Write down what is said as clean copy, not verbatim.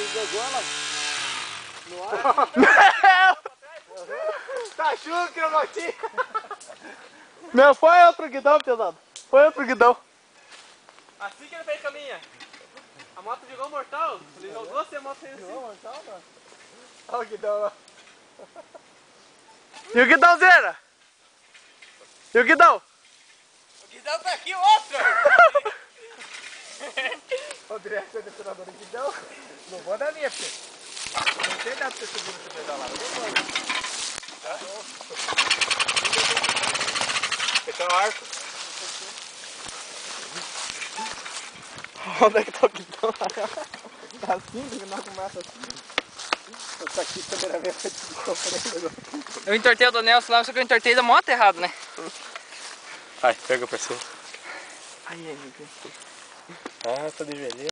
Ele jogou ela no ar. Tá achando que eu bati? Meu, foi outro guidão, pesado. Foi outro guidão. Assim que ele fez com a minha. A moto jogou mortal. Ele jogou sem a moto sem assim. Mortal, mano. Olha o guidão lá. E o guidãozeira? E o guidão? O guidão tá aqui, outro! O diretor do detonador de guidão. Não vou dar minha, filho. Não tem nada pra você subir nesse pedal lá. Não vou. Fechar o arco. Onde é que tá o guidão? Tá assim, que não começa assim. Eu tô aqui a primeira vez que eu te comprei. Eu entortei o do Nelson lá, só que eu entortei da moto errado, né? Vai, pega o parceiro. Aí, Ah, tá de velhinho.